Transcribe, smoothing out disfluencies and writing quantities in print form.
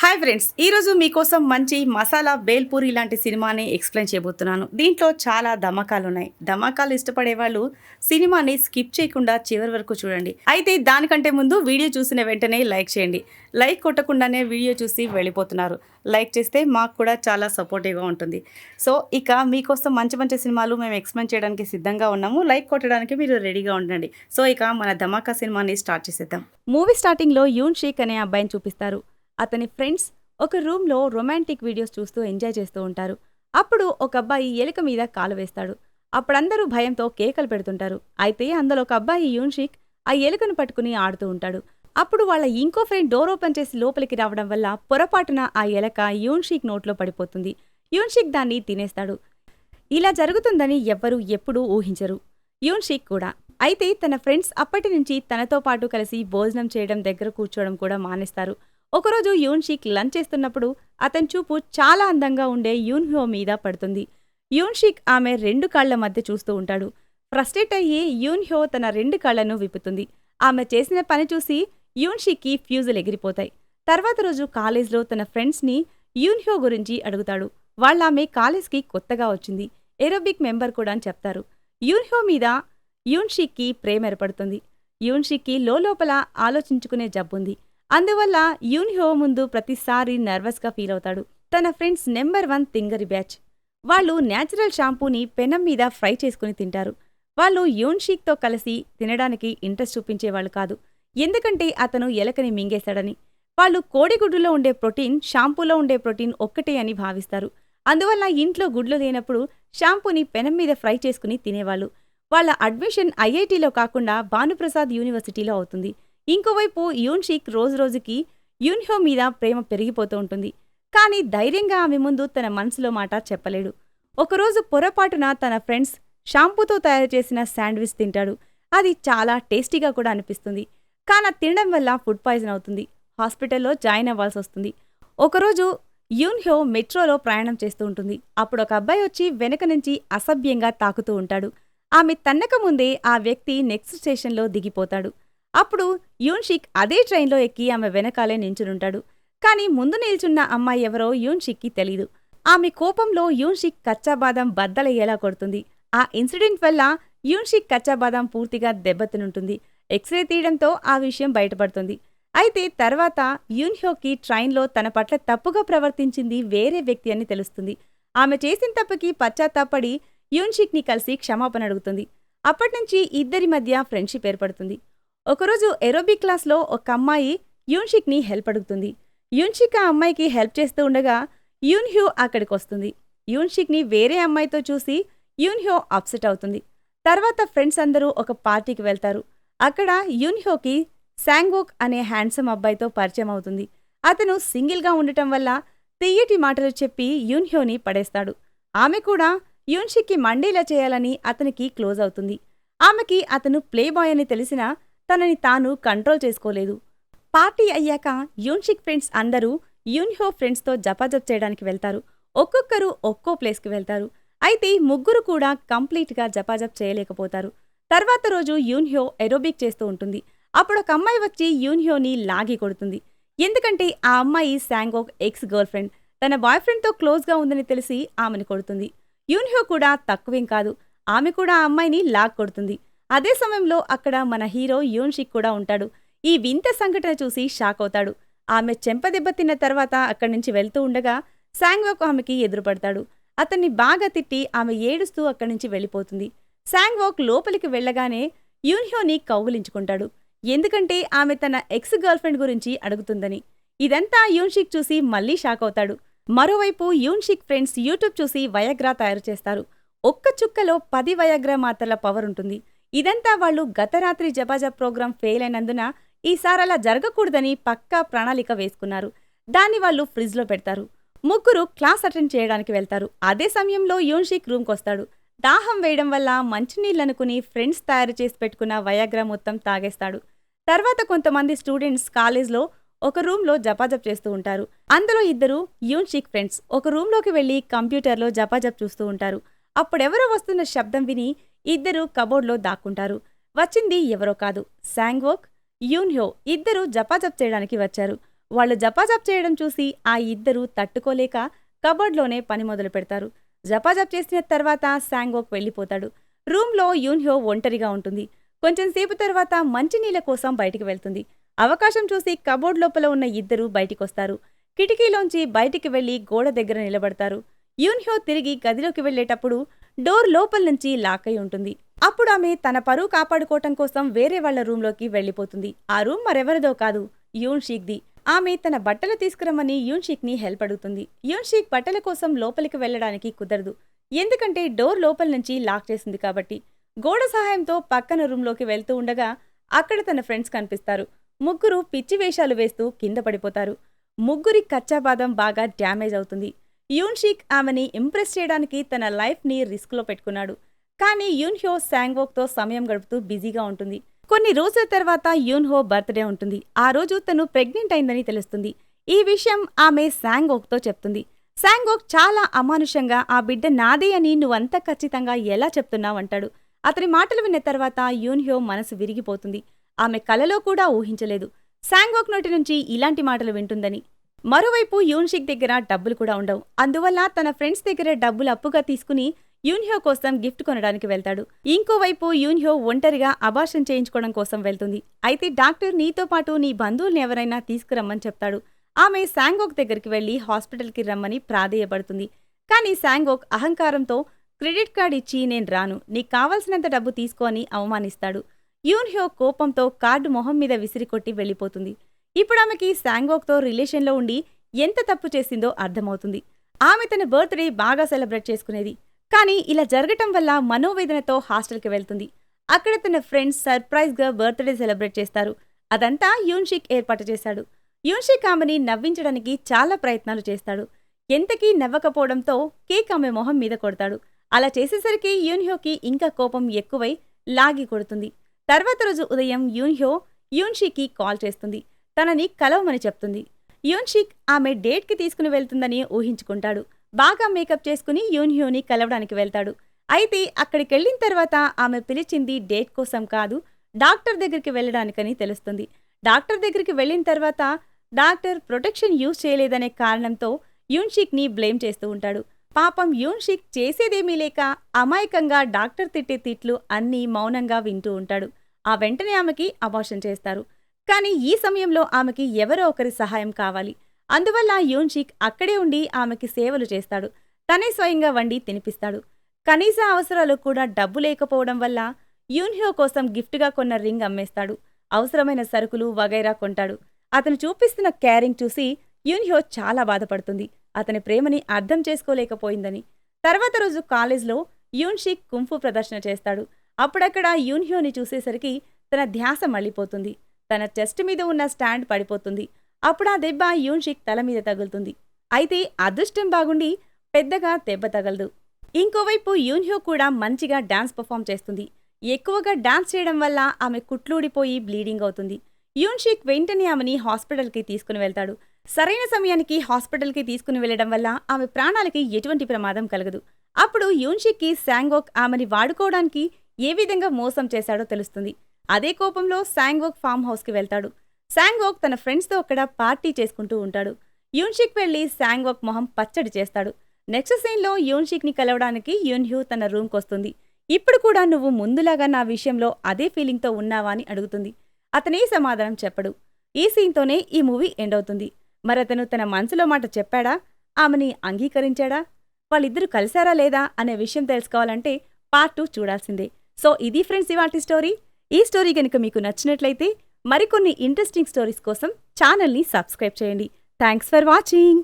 Hi friends, ఈరోజు మీకోసం మంచి మసాలా బేల్పూరి లాంటి సినిమాని ఎక్స్ప్లెయిన్ చేయబోతున్నాను. దీంట్లో చాలా ధమాకాలు ఉన్నాయి. ధమాకాలు ఇష్టపడే వాళ్ళు సినిమాని స్కిప్ చేయకుండా చివరి వరకు చూడండి. అయితే దానికంటే ముందు వీడియో చూసిన వెంటనే లైక్ చేయండి. లైక్ కొట్టకుండానే వీడియో చూసి వెళ్ళిపోతున్నారు. లైక్ చేస్తే మాకు కూడా చాలా సపోర్టివ్గా ఉంటుంది. సో ఇక మీకోసం మంచి మంచి సినిమాలు మేము ఎక్స్ప్లెయిన్ చేయడానికి సిద్ధంగా ఉన్నాము. లైక్ కొట్టడానికి మీరు రెడీగా ఉండండి. సో ఇక మన ధమాకా సినిమాని స్టార్ట్ చేసేద్దాం. మూవీ స్టార్టింగ్లో యూన్ షేక్ అనే అబ్బాయిని చూపిస్తారు. అతని ఫ్రెండ్స్ ఒక రూమ్లో రొమాంటిక్ వీడియోస్ చూస్తూ ఎంజాయ్ చేస్తూ ఉంటారు. అప్పుడు ఒక అబ్బాయి ఎలుక మీద కాలు వేస్తాడు. అప్పుడందరూ భయంతో కేకలు పెడుతుంటారు. అయితే అందులో ఒక అబ్బాయి యూన్షిక్ ఆ ఎలుకను పట్టుకుని ఆడుతూ ఉంటాడు. అప్పుడు వాళ్ళ ఇంకో ఫ్రెండ్ డోర్ ఓపెన్ చేసి లోపలికి రావడం వల్ల పొరపాటున ఆ ఎలక యూన్షిక్ నోట్లో పడిపోతుంది. యూన్షిక్ దాన్ని తినేస్తాడు. ఇలా జరుగుతుందని ఎవ్వరూ ఎప్పుడూ ఊహించరు, యూన్షిక్ కూడా. అయితే తన ఫ్రెండ్స్ అప్పటి నుంచి తనతో పాటు కలిసి భోజనం చేయడం, దగ్గర కూర్చోవడం కూడా మానేస్తారు. ఒకరోజు యూన్షిక్ లంచ్ చేస్తున్నప్పుడు అతని చూపు చాలా అందంగా ఉండే యూన్హో మీద పడుతుంది. యూన్షిక్ ఆమె 2 కాళ్ల మధ్య చూస్తూ ఉంటాడు. ఫ్రస్ట్రేట్ అయ్యి యూన్హో తన 2 కాళ్లను విప్పుతుంది. ఆమె చేసిన పని చూసి యూన్షిక్కి ఫ్యూజులు ఎగిరిపోతాయి. తర్వాత రోజు కాలేజ్లో తన ఫ్రెండ్స్ని యూన్హో గురించి అడుగుతాడు. వాళ్ళామె కాలేజ్కి కొత్తగా వచ్చింది, ఏరోబిక్ మెంబర్ కూడా అని చెప్తారు. యూన్హో మీద యూన్షిక్కి ప్రేమ ఏర్పడుతుంది. యూన్షిక్కి లోపల ఆలోచించుకునే జబ్బుంది. అందువల్ల యూన్హో ముందు ప్రతిసారి నర్వస్గా ఫీల్ అవుతాడు. తన ఫ్రెండ్స్ నెంబర్ 1 తింగరి బ్యాచ్. వాళ్ళు న్యాచురల్ షాంపూని పెనం మీద ఫ్రై చేసుకుని తింటారు. వాళ్ళు యూన్షిక్తో కలిసి తినడానికి ఇంట్రెస్ట్ చూపించేవాళ్ళు కాదు, ఎందుకంటే అతను ఎలకని మింగేశాడని. వాళ్ళు కోడిగుడ్డులో ఉండే ప్రోటీన్, షాంపూలో ఉండే ప్రోటీన్ ఒక్కటే అని భావిస్తారు. అందువల్ల ఇంట్లో గుడ్లు లేనప్పుడు షాంపూని పెనం మీద ఫ్రై చేసుకుని తినేవాళ్ళు. వాళ్ళ అడ్మిషన్ ఐఐటీలో కాకుండా భానుప్రసాద్ యూనివర్సిటీలో అవుతుంది. ఇంకోవైపు యూన్షిక్ రోజురోజుకి యూన్హో మీద ప్రేమ పెరిగిపోతూ ఉంటుంది. కానీ ధైర్యంగా ఆమె ముందు తన మనసులో మాట చెప్పలేడు. ఒకరోజు పొరపాటున తన ఫ్రెండ్స్ షాంపూతో తయారు చేసిన శాండ్విచ్ తింటాడు. అది చాలా టేస్టీగా కూడా అనిపిస్తుంది. కానీ తినడం వల్ల ఫుడ్ పాయిజన్ అవుతుంది. హాస్పిటల్లో జాయిన్ అవ్వాల్సి వస్తుంది. ఒకరోజు యూన్హో మెట్రోలో ప్రయాణం చేస్తూ ఉంటుంది. అప్పుడు ఒక అబ్బాయి వచ్చి వెనక నుంచి అసభ్యంగా తాకుతూ ఉంటాడు. ఆమె తన్నక ముందే ఆ వ్యక్తి నెక్స్ట్ స్టేషన్లో దిగిపోతాడు. అప్పుడు యూన్షిక్ అదే ట్రైన్లో ఎక్కి ఆమె వెనకాలే నించునుంటాడు. కానీ ముందు నిల్చున్న అమ్మాయి ఎవరో యూన్షిక్కి తెలీదు. ఆమె కోపంలో యూన్షిక్ కచ్చాబాదం బద్దలయ్యేలా కొడుతుంది. ఆ ఇన్సిడెంట్ వల్ల యూన్షిక్ కచ్చాబాదం పూర్తిగా దెబ్బతినుంటుంది. ఎక్స్రే తీయడంతో ఆ విషయం బయటపడుతుంది. అయితే తర్వాత యూన్హోకి ట్రైన్లో తన పట్ల తప్పుగా ప్రవర్తించింది వేరే వ్యక్తి అని తెలుస్తుంది. ఆమె చేసిన తప్పుకి పశ్చాత్తాపడి యూన్షిక్ని కలిసి క్షమాపణ అడుగుతుంది. అప్పటినుంచి ఇద్దరి మధ్య ఫ్రెండ్షిప్ ఏర్పడుతుంది. ఒకరోజు ఏరోబిక్ క్లాస్లో ఒక అమ్మాయి యూన్షిక్ని హెల్ప్ అడుగుతుంది. యూన్షిక్ ఆ అమ్మాయికి హెల్ప్ చేస్తూ ఉండగా యూన్హో అక్కడికొస్తుంది. యూన్షిక్ని వేరే అమ్మాయితో చూసి యూన్హో అప్సెట్ అవుతుంది. తర్వాత ఫ్రెండ్స్ అందరూ ఒక పార్టీకి వెళ్తారు. అక్కడ యూన్హోకి శాంగ్వోక్ అనే హ్యాండ్సమ్ అబ్బాయితో పరిచయం అవుతుంది. అతను సింగిల్గా ఉండటం వల్ల తియ్యటి మాటలు చెప్పి యూన్హోని పడేస్తాడు. ఆమె కూడా యూన్షిక్కి మండేలా చేయాలని అతనికి క్లోజ్ అవుతుంది. ఆమెకి అతను ప్లే బాయ్ అని తెలిసినా తనని తాను కంట్రోల్ చేసుకోలేదు. పార్టీ అయ్యాక యూన్షిక్ ఫ్రెండ్స్ అందరూ యూన్హో ఫ్రెండ్స్తో జపాజప్ చేయడానికి వెళ్తారు. ఒక్కొక్కరు ఒక్కో ప్లేస్కి వెళ్తారు. అయితే ముగ్గురు కూడా కంప్లీట్గా జపాజప్ చేయలేకపోతారు. తర్వాత రోజు యూన్హో ఏరోబిక్ చేస్తూ ఉంటుంది. అప్పుడు ఒక అమ్మాయి వచ్చి యూన్హోని లాగి కొడుతుంది. ఎందుకంటే ఆ అమ్మాయి శాంగోక్ ఎక్స్ గర్ల్ ఫ్రెండ్. తన బాయ్ ఫ్రెండ్తో క్లోజ్గా ఉందని తెలిసి ఆమెను కొడుతుంది. యూన్హో కూడా తక్కువేం కాదు, ఆమె కూడా ఆ అమ్మాయిని లాగ్ కొడుతుంది. అదే సమయంలో అక్కడ మన హీరో యూన్షిక్ కూడా ఉంటాడు. ఈ వింత సంఘటన చూసి షాక్ అవుతాడు. ఆమె చెంపదెబ్బ తిన్న తర్వాత అక్కడి నుంచి వెళ్తూ ఉండగా శాంగ్వోక్ ఆమెకి ఎదురుపడతాడు. అతన్ని బాగా తిట్టి ఆమె ఏడుస్తూ అక్కడి నుంచి వెళ్ళిపోతుంది. శాంగ్వోక్ లోపలికి వెళ్లగానే యూన్హోని కౌగిలించుకుంటాడు, ఎందుకంటే ఆమె తన ఎక్స్ గర్ల్ ఫ్రెండ్ గురించి అడుగుతుందని. ఇదంతా యూన్షిక్ చూసి మళ్లీ షాక్ అవుతాడు. మరోవైపు యూన్షిక్ ఫ్రెండ్స్ యూట్యూబ్ చూసి వయాగ్రా తయారు చేస్తారు. ఒక్క చుక్కలో 10 వయాగ్రా మాత్రల పవర్ ఉంటుంది. ఇదంతా వాళ్ళు గత రాత్రి జపాజప్ ప్రోగ్రాం ఫెయిల్ అయినందున ఈసారలా జరగకూడదని పక్కా ప్రణాళిక వేసుకున్నారు. దాన్ని వాళ్ళు ఫ్రిడ్జ్లో పెడతారు. ముగ్గురు క్లాస్ అటెండ్ చేయడానికి వెళ్తారు. అదే సమయంలో యూన్షిక్ రూమ్కొస్తాడు. దాహం వేయడం వల్ల మంచినీళ్ళనుకుని ఫ్రెండ్స్ తయారు చేసి పెట్టుకున్న వయాగ్రా మొత్తం తాగేస్తాడు. తర్వాత కొంతమంది స్టూడెంట్స్ కాలేజ్లో ఒక రూమ్లో జపాజప్ చేస్తూ ఉంటారు. అందులో ఇద్దరు యూన్షిక్ ఫ్రెండ్స్ ఒక రూమ్లోకి వెళ్లి కంప్యూటర్లో జపాజప్ చూస్తూ ఉంటారు. అప్పుడెవరో వస్తున్న శబ్దం విని ఇద్దరు కబోర్డ్లో దాక్కుంటారు. వచ్చింది ఎవరో కాదు, శాంగ్వోక్, యూన్హో ఇద్దరు జపాజప్ చేయడానికి వచ్చారు. వాళ్ళు జపాజప్ చేయడం చూసి ఆ ఇద్దరు తట్టుకోలేక కబోర్డ్లోనే పని మొదలు పెడతారు. జపాజప్ చేసిన తర్వాత శాంగోక్ వెళ్ళిపోతాడు. రూమ్లో యూన్హో ఒంటరిగా ఉంటుంది. కొంచెం సేపు తర్వాత మంచినీళ్ళ కోసం బయటికి వెళ్తుంది. అవకాశం చూసి కబోర్డ్ లోపల ఉన్న ఇద్దరు బయటికొస్తారు. కిటికీలోంచి బయటికి వెళ్లి గోడ దగ్గర నిలబడతారు. యూన్హో తిరిగి గదిలోకి వెళ్లేటప్పుడు డోర్ లోపల నుంచి లాక్ అయి ఉంటుంది. అప్పుడు ఆమె తన పరువు కాపాడుకోవటం కోసం వేరే వాళ్ల రూంలోకి వెళ్లిపోతుంది. ఆ రూమ్ మరెవరిదో కాదు, యూన్షిక్ది. ఆమె తన బట్టలు తీసుకురమ్మని యూన్షిక్ ని హెల్ప్ అడుగుతుంది. యూన్షిక్ బట్టల కోసం లోపలికి వెళ్లడానికి కుదరదు. ఎందుకంటే డోర్ లోపల నుంచి లాక్ చేసింది కాబట్టి. గోడ సహాయంతో పక్కన రూంలోకి వెళ్తూ ఉండగా అక్కడ తన ఫ్రెండ్స్ కనిపిస్తారు. ముగ్గురు పిచ్చి వేషాలు వేస్తూ కింద పడిపోతారు. ముగ్గురి కచ్చాబాదం బాగా డ్యామేజ్ అవుతుంది. యూన్షిక్ ఆమెని ఇంప్రెస్ చేయడానికి తన లైఫ్ ని రిస్క్ లో పెట్టుకున్నాడు. కానీ యూన్హో శాంగ్వోక్ తో సమయం గడుపుతూ బిజీగా ఉంటుంది. కొన్ని రోజుల తర్వాత యూన్హో బర్త్డే ఉంటుంది. ఆ రోజు తను ప్రెగ్నెంట్ అయిందని తెలుస్తుంది. ఈ విషయం ఆమె శాంగ్వోక్ తో చెప్తుంది. శాంగ్వోక్ చాలా అమానుషంగా ఆ బిడ్డ నాదే అని నువ్వంత ఖచ్చితంగా ఎలా చెప్తున్నావంటాడు. అతని మాటలు విన్న తర్వాత యూన్హో మనసు విరిగిపోతుంది. ఆమె కలలో కూడా ఊహించలేదు శాంగ్వోక్ నోటి నుంచి ఇలాంటి మాటలు వింటుందని. మరోవైపు యూన్షిక్ దగ్గర డబ్బులు కూడా ఉండవు. అందువల్ల తన ఫ్రెండ్స్ దగ్గర డబ్బులు అప్పుగా తీసుకుని యూన్హో కోసం గిఫ్ట్ కొనడానికి వెళ్తాడు. ఇంకోవైపు యూన్హో ఒంటరిగా అబార్షన్ చేయించుకోవడం కోసం వెళ్తుంది. అయితే డాక్టర్ నీతో పాటు నీ బంధువుల్ని ఎవరైనా తీసుకురమ్మని చెప్తాడు. ఆమె శాంగోక్ దగ్గరికి వెళ్లి హాస్పిటల్కి రమ్మని ప్రాధేయపడుతుంది. కానీ శాంగోక్ అహంకారంతో క్రెడిట్ కార్డ్ ఇచ్చి నేను రాను, నీకు కావలసినంత డబ్బు తీసుకో అని అవమానిస్తాడు. యూన్హో కోపంతో కార్డు మొహం మీద విసిరికొట్టి వెళ్లిపోతుంది. ఇప్పుడు ఆమెకి శాంగోక్తో రిలేషన్లో ఉండి ఎంత తప్పు చేసిందో అర్థమవుతుంది. ఆమె తన బర్త్డే బాగా సెలబ్రేట్ చేసుకునేది. కానీ ఇలా జరగటం వల్ల మనోవేదనతో హాస్టల్కి వెళ్తుంది. అక్కడ తన ఫ్రెండ్స్ సర్ప్రైజ్గా బర్త్డే సెలబ్రేట్ చేస్తారు. అదంతా యూన్షిక్ ఏర్పాటు చేశాడు. యూన్షిక్ ఆమెని నవ్వించడానికి చాలా ప్రయత్నాలు చేస్తాడు. ఎంతకీ నవ్వకపోవడంతో కేక్ ఆమె మొహం మీద కొడతాడు. అలా చేసేసరికి యూన్హోకి ఇంకా కోపం ఎక్కువై లాగి కొడుతుంది. తర్వాత రోజు ఉదయం యూన్హో యూన్షిక్కి కాల్ చేస్తుంది. తనని కలవమని చెప్తుంది. యూన్షిక్ ఆమె డేట్కి తీసుకుని వెళ్తుందని ఊహించుకుంటాడు. బాగా మేకప్ చేసుకుని యూన్హోని కలవడానికి వెళ్తాడు. అయితే అక్కడికెళ్లిన తర్వాత ఆమె పిలిచింది డేట్ కోసం కాదు, డాక్టర్ దగ్గరికి వెళ్లడానికని తెలుస్తుంది. డాక్టర్ దగ్గరికి వెళ్లిన తర్వాత డాక్టర్ ప్రొటెక్షన్ యూజ్ చేయలేదనే కారణంతో యూన్షిక్ ని బ్లేమ్ చేస్తూ ఉంటాడు. పాపం యూన్షిక్ చేసేదేమీ లేక అమాయకంగా డాక్టర్ తిట్టే తిట్లు అన్నీ మౌనంగా వింటూ ఉంటాడు. ఆ వెంటనే ఆమెకి అబార్షన్ చేస్తారు. కానీ ఈ సమయంలో ఆమెకి ఎవరో ఒకరి సహాయం కావాలి. అందువల్ల యూన్షిక్ అక్కడే ఉండి ఆమెకి సేవలు చేస్తాడు. తనే స్వయంగా వండి తినిపిస్తాడు. కనీస అవసరాలు కూడా డబ్బు లేకపోవడం వల్ల యూన్హో కోసం గిఫ్ట్గా కొన్న రింగ్ అమ్మేస్తాడు. అవసరమైన సరుకులు వగైరా కొంటాడు. అతను చూపిస్తున్న కేరింగ్ చూసి యూన్హో చాలా బాధపడుతుంది. అతని ప్రేమని అర్థం చేసుకోలేకపోయిందని. తర్వాత రోజు కాలేజ్లో యూన్షిక్ కుంఫు ప్రదర్శన చేస్తాడు. అప్పుడక్కడ యూన్హోని చూసేసరికి తన ధ్యాస మళ్ళీపోతుంది. తన చెస్ట్ మీద ఉన్న స్టాండ్ పడిపోతుంది. అప్పుడు ఆ దెబ్బ యూన్షిక్ తల మీద తగులుతుంది. అయితే అదృష్టం బాగుండి పెద్దగా దెబ్బ తగలదు. ఇంకోవైపు యూన్హో కూడా మంచిగా డాన్స్ పర్ఫామ్ చేస్తుంది. ఎక్కువగా డాన్స్ చేయడం వల్ల ఆమె కుట్లూడిపోయి బ్లీడింగ్ అవుతుంది. యూన్షిక్ వెంటనే ఆమెని హాస్పిటల్కి తీసుకుని వెళ్తాడు. సరైన సమయానికి హాస్పిటల్కి తీసుకుని వెళ్లడం వల్ల ఆమె ప్రాణాలకి ఎటువంటి ప్రమాదం కలగదు. అప్పుడు యూన్షిక్కి శాంగోక్ ఆమెని వాడుకోవడానికి ఏ విధంగా మోసం చేశాడో తెలుస్తుంది. అదే కోపంలో శాంగోక్ ఫామ్ హౌస్కి వెళ్తాడు. శాంగోక్ తన ఫ్రెండ్స్తో అక్కడ పార్టీ చేసుకుంటూ ఉంటాడు. యూన్షిక్ వెళ్లి శాంగోక్ మొహం పచ్చడి చేస్తాడు. నెక్స్ట్ సీన్లో యూన్షిక్ని కలవడానికి యూన్హో తన రూమ్కొస్తుంది. ఇప్పుడు కూడా నువ్వు ముందులాగా నా విషయంలో అదే ఫీలింగ్తో ఉన్నావా అని అడుగుతుంది. అతనే సమాధానం చెప్పడు. ఈ సీన్తోనే ఈ మూవీ ఎండ్ అవుతుంది. మరతను తన మనసులో మాట చెప్పాడా, ఆమెని అంగీకరించాడా, వాళ్ళిద్దరూ కలిశారా లేదా అనే విషయం తెలుసుకోవాలంటే పార్ట్ 2 చూడాల్సిందే. సో ఇది ఫ్రెండ్స్ ఇవాల్టి స్టోరీ. ఈ స్టోరీ గనుక మీకు నచ్చినట్లయితే మరికొన్ని ఇంట్రెస్టింగ్ స్టోరీస్ కోసం ఛానల్ని సబ్స్క్రైబ్ చేయండి. Thanks for watching.